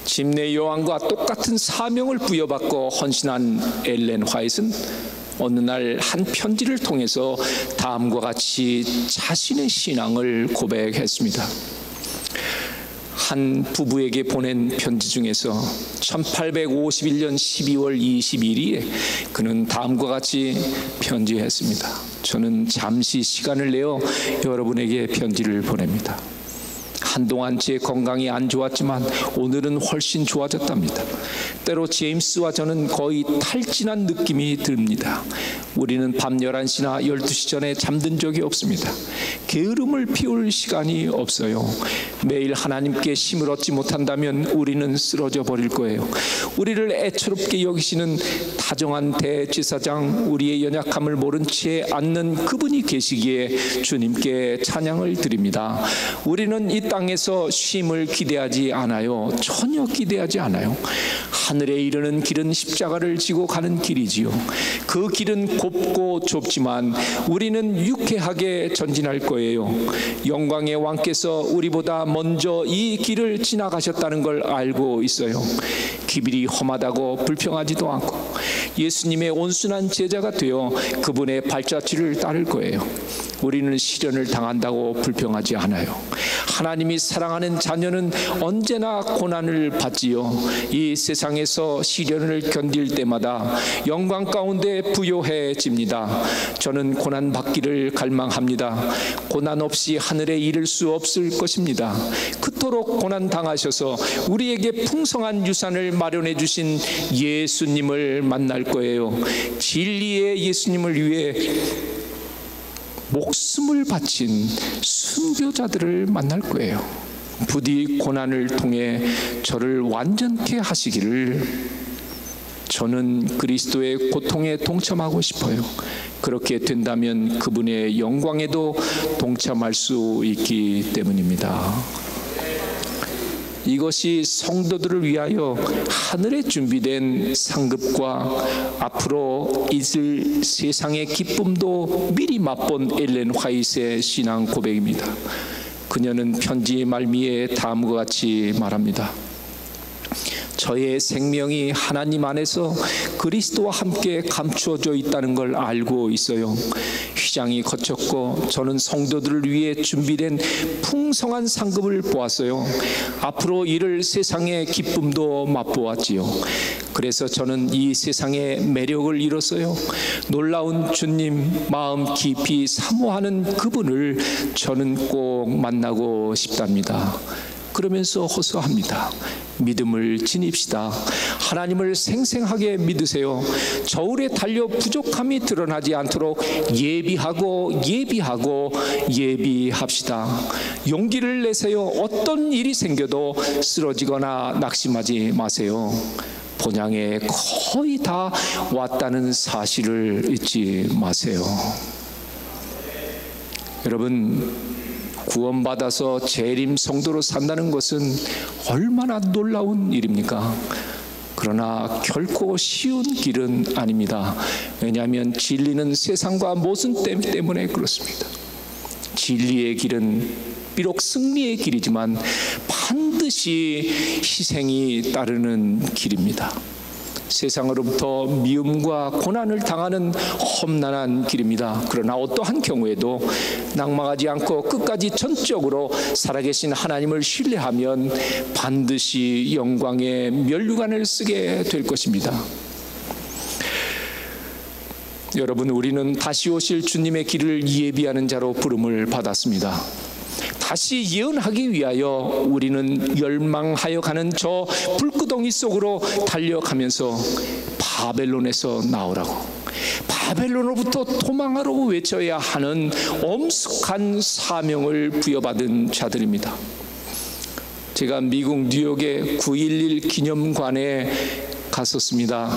침례 요한과 똑같은 사명을 부여받고 헌신한 엘렌 화이트는 어느 날 한 편지를 통해서 다음과 같이 자신의 신앙을 고백했습니다. 한 부부에게 보낸 편지 중에서 1851년 12월 22일에 그는 다음과 같이 편지했습니다. 저는 잠시 시간을 내어 여러분에게 편지를 보냅니다. 한동안 제 건강이 안 좋았지만 오늘은 훨씬 좋아졌답니다. 때로 제임스와 저는 거의 탈진한 느낌이 듭니다. 우리는 밤 11시나 12시 전에 잠든 적이 없습니다. 게으름을 피울 시간이 없어요. 매일 하나님께 힘을 얻지 못한다면 우리는 쓰러져 버릴 거예요. 우리를 애처롭게 여기시는 다정한 대제사장, 우리의 연약함을 모른 채 앉는 그분이 계시기에 주님께 찬양을 드립니다. 우리는 이 땅에서 쉼을 기대하지 않아요. 전혀 기대하지 않아요. 하늘에 이르는 길은 십자가를 지고 가는 길이지요. 그 길은 곱고 좁지만 우리는 유쾌하게 전진할 거예요. 영광의 왕께서 우리보다 먼저 이 길을 지나가셨다는 걸 알고 있어요. 기bil이 험하다고 불평하지도 않고 예수님의 온순한 제자가 되어 그분의 발자취를 따를 거예요. 우리는 시련을 당한다고 불평하지 않아요. 하나님이 사랑하는 자녀는 언제나 고난을 받지요. 이 세상에서 시련을 견딜 때마다 영광 가운데 부요해집니다. 저는 고난 받기를 갈망합니다. 고난 없이 하늘에 이를 수 없을 것입니다. 그토록 고난 당하셔서 우리에게 풍성한 유산을 마련해 주신 예수님을 만날 거예요. 진리의 예수님을 위해 목숨을 바친 순교자들을 만날 거예요. 부디 고난을 통해 저를 완전케 하시기를. 저는 그리스도의 고통에 동참하고 싶어요. 그렇게 된다면 그분의 영광에도 동참할 수 있기 때문입니다. 이것이 성도들을 위하여 하늘에 준비된 상급과 앞으로 있을 세상의 기쁨도 미리 맛본 엘렌 화이트의 신앙 고백입니다. 그녀는 편지 말미에 다음과 같이 말합니다. 저의 생명이 하나님 안에서 그리스도와 함께 감추어져 있다는 걸 알고 있어요. 휘장이 거쳤고 저는 성도들을 위해 준비된 풍성한 상급을 보았어요. 앞으로 이를 세상의 기쁨도 맛보았지요. 그래서 저는 이 세상의 매력을 잃었어요. 놀라운 주님, 마음 깊이 사모하는 그분을 저는 꼭 만나고 싶답니다. 그러면서 호소합니다. 믿음을 지닙시다. 하나님을 생생하게 믿으세요. 저울에 달려 부족함이 드러나지 않도록 예비합시다. 용기를 내세요. 어떤 일이 생겨도 쓰러지거나 낙심하지 마세요. 본향에 거의 다 왔다는 사실을 잊지 마세요. 여러분, 구원받아서 재림 성도로 산다는 것은 얼마나 놀라운 일입니까? 그러나 결코 쉬운 길은 아닙니다. 왜냐하면 진리는 세상과 모순됨 때문에 그렇습니다. 진리의 길은 비록 승리의 길이지만 반드시 희생이 따르는 길입니다. 세상으로부터 미움과 고난을 당하는 험난한 길입니다. 그러나 어떠한 경우에도 낙망하지 않고 끝까지 전적으로 살아계신 하나님을 신뢰하면 반드시 영광의 면류관을 쓰게 될 것입니다. 여러분, 우리는 다시 오실 주님의 길을 예비하는 자로 부름을 받았습니다. 다시 예언하기 위하여 우리는 열망하여 가는 저 불구덩이 속으로 달려가면서 바벨론에서 나오라고, 바벨론으로부터 도망하러 외쳐야 하는 엄숙한 사명을 부여받은 자들입니다. 제가 미국 뉴욕의 9.11 기념관에 갔었습니다.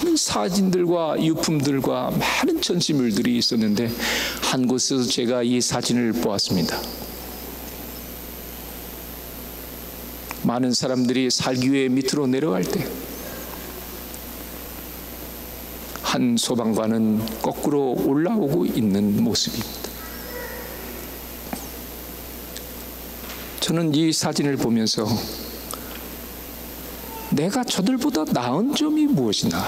많은 사진들과 유품들과 많은 전시물들이 있었는데 한 곳에서 제가 이 사진을 보았습니다. 많은 사람들이 살기 위해 밑으로 내려갈 때 한 소방관은 거꾸로 올라오고 있는 모습입니다. 저는 이 사진을 보면서 내가 저들보다 나은 점이 무엇이나,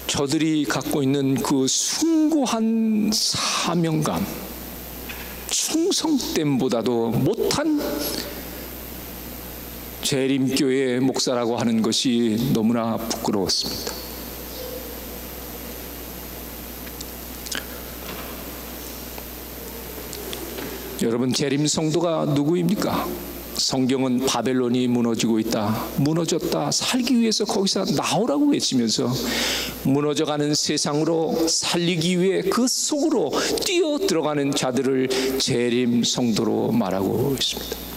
저들이 갖고 있는 그 숭고한 사명감, 충성됨보다도 못한 재림교회 목사라고 하는 것이 너무나 부끄러웠습니다. 여러분, 재림 성도가 누구입니까? 성경은 바벨론이 무너지고 있다, 무너졌다, 살기 위해서 거기서 나오라고 외치면서 무너져가는 세상으로 살리기 위해 그 속으로 뛰어 들어가는 자들을 재림 성도로 말하고 있습니다.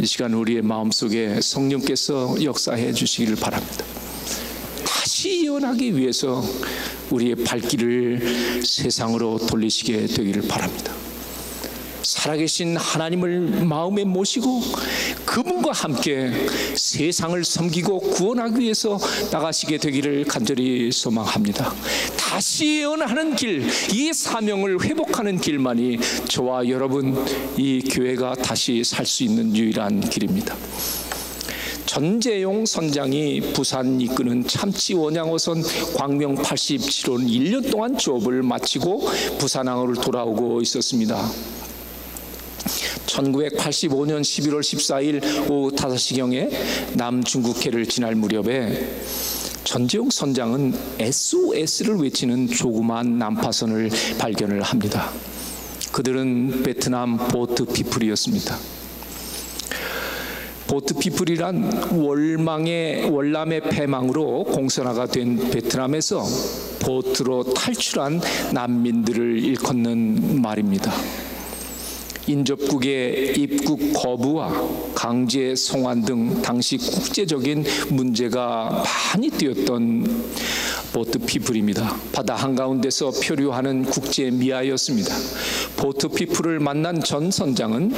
이 시간 우리의 마음속에 성령께서 역사해 주시기를 바랍니다. 다시 예언하기 위해서 우리의 발길을 세상으로 돌리시게 되기를 바랍니다. 살아계신 하나님을 마음에 모시고 그분과 함께 세상을 섬기고 구원하기 위해서 나가시게 되기를 간절히 소망합니다. 다시 예언하는 길, 이 사명을 회복하는 길만이 저와 여러분, 이 교회가 다시 살 수 있는 유일한 길입니다. 전재용 선장이 부산 이끄는 참치 원양어선 광명 87호는 1년 동안 조업을 마치고 부산항으로 돌아오고 있었습니다. 1985년 11월 14일 오후 5시경에 남중국해를 지날 무렵에 전재용 선장은 SOS를 외치는 조그마한 난파선을 발견을 합니다. 그들은 베트남 보트 피플이었습니다. 보트 피플이란 월남의 패망으로 공산화가 된 베트남에서 보트로 탈출한 난민들을 일컫는 말입니다. 인접국의 입국 거부와 강제 송환 등 당시 국제적인 문제가 많이 뛰었던 보트 피플입니다. 바다 한가운데서 표류하는 국제 미아였습니다. 보트 피플을 만난 전 선장은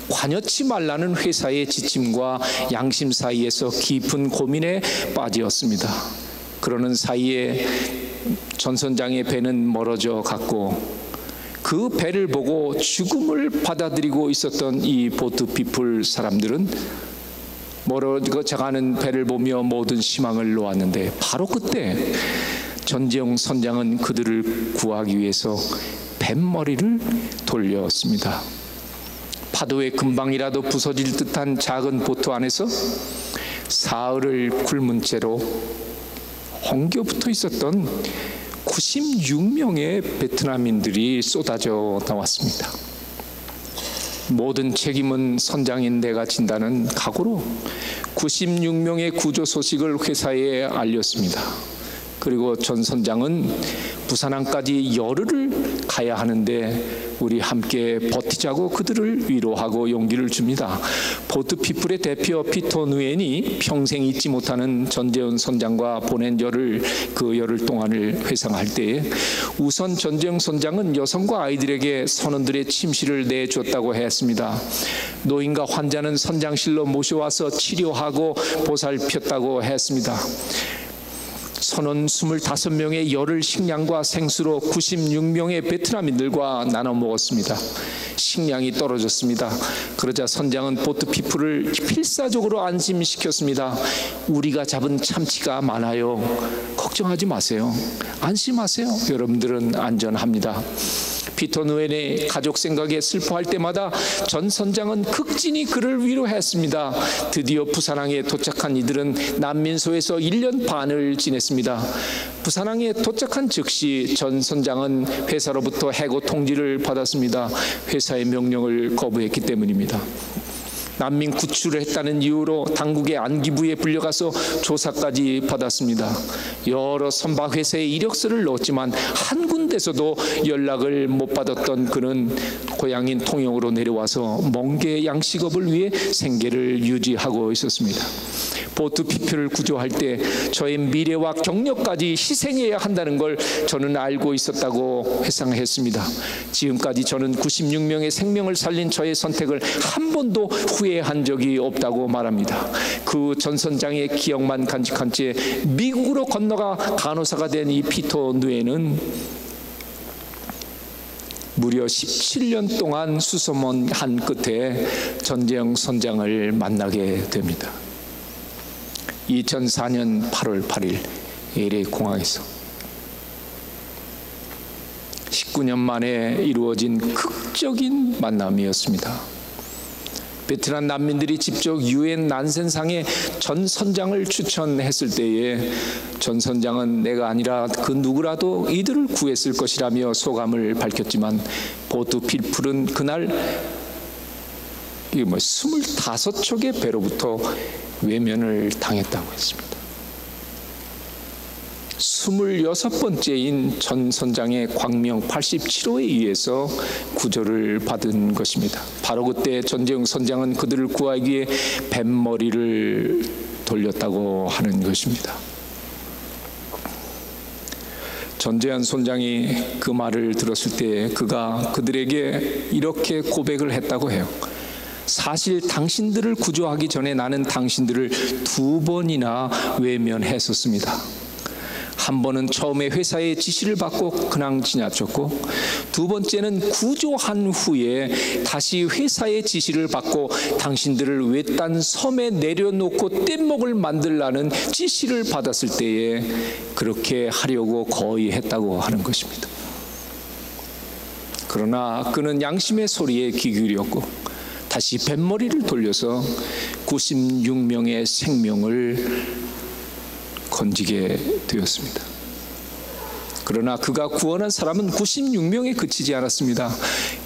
관여치 말라는 회사의 지침과 양심 사이에서 깊은 고민에 빠지었습니다. 그러는 사이에 전 선장의 배는 멀어져 갔고 그 배를 보고 죽음을 받아들이고 있었던 이 보트 피플 사람들은 멀어져가는 배를 보며 모든 희망을 놓았는데 바로 그때 전재용 선장은 그들을 구하기 위해서 뱃머리를 돌렸습니다. 파도에 금방이라도 부서질 듯한 작은 보트 안에서 사흘을 굶은 채로 엉겨붙어 있었던 96명의 베트남인들이 쏟아져 나왔습니다. 모든 책임은 선장인 내가 진다는 각오로 96명의 구조 소식을 회사에 알렸습니다. 그리고 전 선장은 부산항까지 열흘을 가야 하는데 우리 함께 버티자고 그들을 위로하고 용기를 줍니다. 보트 피플의 대표 피터 누엔이 평생 잊지 못하는 전재용 선장과 보낸 그 열흘 동안을 회상할 때에 우선 전재용 선장은 여성과 아이들에게 선원들의 침실을 내줬다고 했습니다. 노인과 환자는 선장실로 모셔와서 치료하고 보살폈다고 했습니다. 선원 25명의 열흘 식량과 생수로 96명의 베트남인들과 나눠 먹었습니다. 식량이 떨어졌습니다. 그러자 선장은 보트 피플을 필사적으로 안심시켰습니다. 우리가 잡은 참치가 많아요. 걱정하지 마세요. 안심하세요. 여러분들은 안전합니다. 피터 누엔의 가족 생각에 슬퍼할 때마다 전 선장은 극진히 그를 위로했습니다. 드디어 부산항에 도착한 이들은 난민소에서 1년 반을 지냈습니다. 부산항에 도착한 즉시 전 선장은 회사로부터 해고 통지를 받았습니다. 회사의 명령을 거부했기 때문입니다. 난민 구출을 했다는 이유로 당국의 안기부에 불려가서 조사까지 받았습니다. 여러 선박회사에 이력서를 넣었지만 한 군데서도 연락을 못 받았던 그는 고향인 통영으로 내려와서 멍게 양식업을 위해 생계를 유지하고 있었습니다. 보트 피표를 구조할 때 저의 미래와 경력까지 희생해야 한다는 걸 저는 알고 있었다고 회상했습니다. 지금까지 저는 96명의 생명을 살린 저의 선택을 한 번도 후회한 적이 없다고 말합니다. 그 전선장의 기억만 간직한 채 미국으로 건너가 간호사가 된 이 피터 누에는 무려 17년 동안 수소문한 끝에 전재영 선장을 만나게 됩니다. 2004년 8월 8일 LA 공항에서 19년 만에 이루어진 극적인 만남이었습니다. 베트남 난민들이 직접 유엔 난센상에 전 선장을 추천했을 때에 전 선장은 내가 아니라 그 누구라도 이들을 구했을 것이라며 소감을 밝혔지만 보트 필풀은 그날 25척의 배로부터 외면을 당했다고 했습니다. 26번째인 전 선장의 광명 87호에 의해서 구조를 받은 것입니다. 바로 그때 전재영 선장은 그들을 구하기 위해 뱃머리를 돌렸다고 하는 것입니다. 전재현 선장이 그 말을 들었을 때 그가 그들에게 이렇게 고백을 했다고 해요. 사실 당신들을 구조하기 전에 나는 당신들을 2번이나 외면했었습니다. 한 번은 처음에 회사의 지시를 받고 그냥 지나쳤고, 두 번째는 구조한 후에 다시 회사의 지시를 받고 당신들을 외딴 섬에 내려놓고 뗏목을 만들라는 지시를 받았을 때에 그렇게 하려고 거의 했다고 하는 것입니다. 그러나 그는 양심의 소리에 귀 기울였고 다시 뱃머리를 돌려서 96명의 생명을 건지게 되었습니다. 그러나 그가 구원한 사람은 96명에 그치지 않았습니다.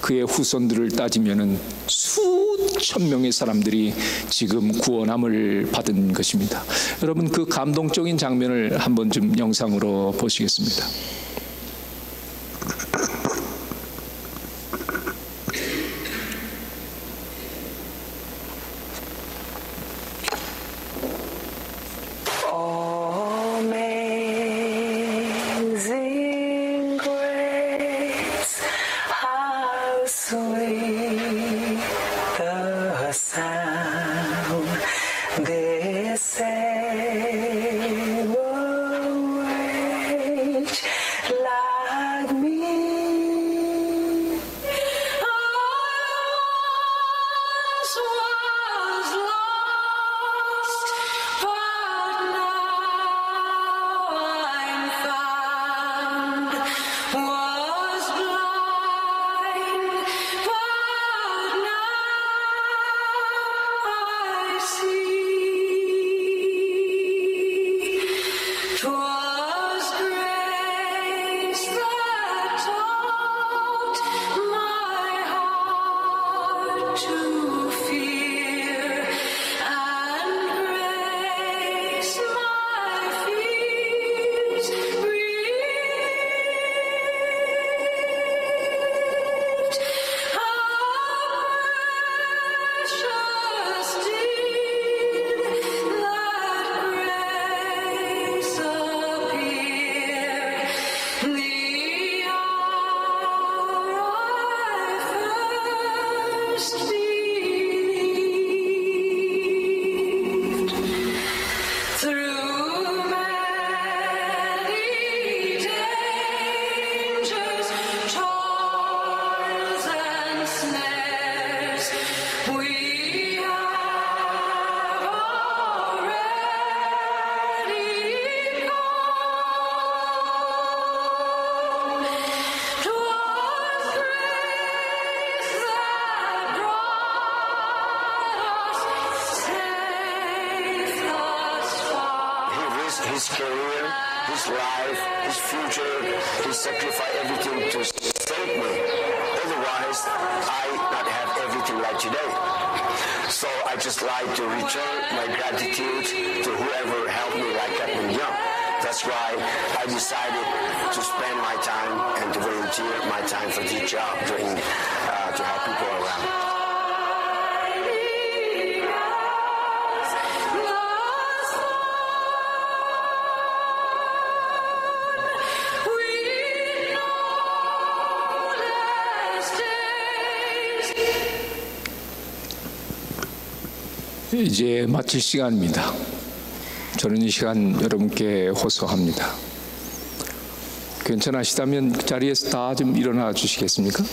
그의 후손들을 따지면은 수천 명의 사람들이 지금 구원함을 받은 것입니다. 여러분, 그 감동적인 장면을 한번 좀 영상으로 보시겠습니다. He sacrificed everything to save me. Otherwise, I not have everything like today. So I just like to return my gratitude to whoever helped me like Captain Young. That's why I decided to spend my time and to volunteer my time for this job to help people around. 이제 마칠 시간입니다. 저는 이 시간 여러분께 호소합니다. 괜찮으시다면 그 자리에서 다 좀 일어나 주시겠습니까?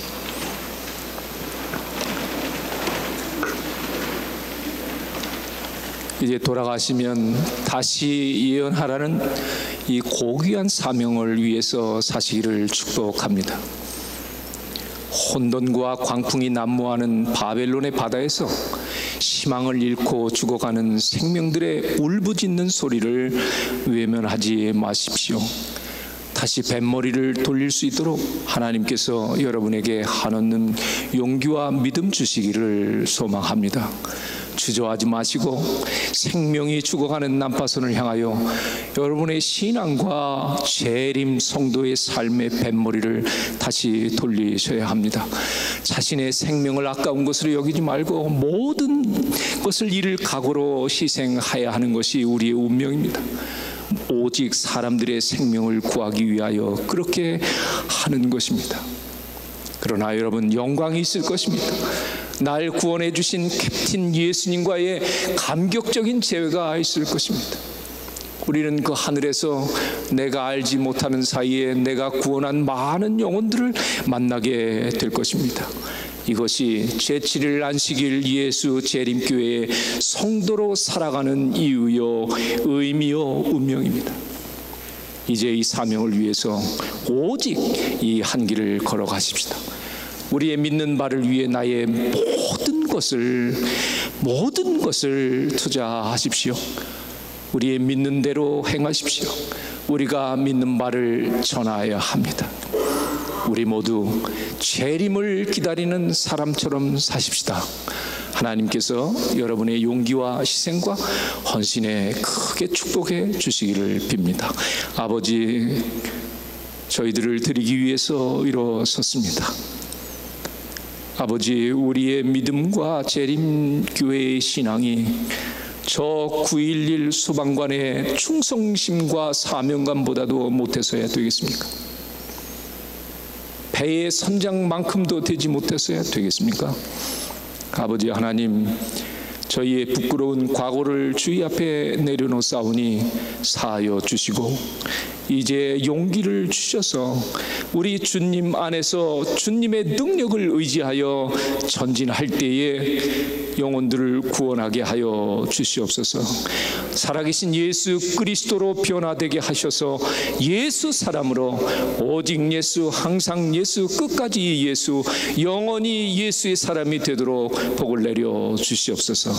이제 돌아가시면 다시 예언하라는 이 고귀한 사명을 위해서 사시기를 축복합니다. 혼돈과 광풍이 난무하는 바벨론의 바다에서 희망을 잃고 죽어가는 생명들의 울부짖는 소리를 외면하지 마십시오. 다시 뱃머리를 돌릴 수 있도록 하나님께서 여러분에게 한없는 용기와 믿음 주시기를 소망합니다. 주저하지 마시고 생명이 죽어가는 난파선을 향하여 여러분의 신앙과 재림 성도의 삶의 뱃머리를 다시 돌리셔야 합니다. 자신의 생명을 아까운 것으로 여기지 말고 모든 것을 잃을 각오로 희생해야 하는 것이 우리의 운명입니다. 오직 사람들의 생명을 구하기 위하여 그렇게 하는 것입니다. 그러나 여러분, 영광이 있을 것입니다. 날 구원해 주신 캡틴 예수님과의 감격적인 재회가 있을 것입니다. 우리는 그 하늘에서 내가 알지 못하는 사이에 내가 구원한 많은 영혼들을 만나게 될 것입니다. 이것이 제7일 안식일 예수 재림교회의 성도로 살아가는 이유요 의미요 운명입니다. 이제 이 사명을 위해서 오직 이 한 길을 걸어가십시다. 우리의 믿는 바를 위해 나의 모든 것을 투자하십시오. 우리의 믿는 대로 행하십시오. 우리가 믿는 바를 전하여야 합니다. 우리 모두 재림을 기다리는 사람처럼 사십시다. 하나님께서 여러분의 용기와 희생과 헌신에 크게 축복해 주시기를 빕니다. 아버지, 저희들을 드리기 위해서 일어섰습니다. 아버지, 우리의 믿음과 재림교회의 신앙이 저 9.11 소방관의 충성심과 사명감보다도 못해서야 되겠습니까? 배의 선장만큼도 되지 못해서야 되겠습니까? 아버지 하나님, 저희의 부끄러운 과거를 주의 앞에 내려놓사오니 사하여 주시고 이제 용기를 주셔서 우리 주님 안에서 주님의 능력을 의지하여 전진할 때에 영혼들을 구원하게 하여 주시옵소서. 살아계신 예수 그리스도로 변화되게 하셔서 예수 사람으로 오직 예수, 항상 예수, 끝까지 예수, 영원히 예수의 사람이 되도록 복을 내려 주시옵소서.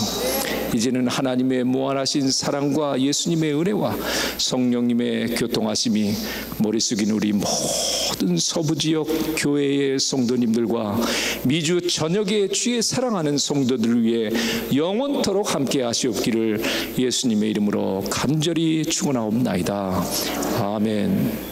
이제는 하나님의 무한하신 사랑과 예수님의 은혜와 성령님의 교통하심이 머리 숙인 우리 모든 서부지역 교회의 성도님들과 미주 전역의 주의 사랑하는 성도들을 위해 영원토록 함께 하시옵기를 예수님의 이름으로 간절히 축원하옵나이다. 아멘.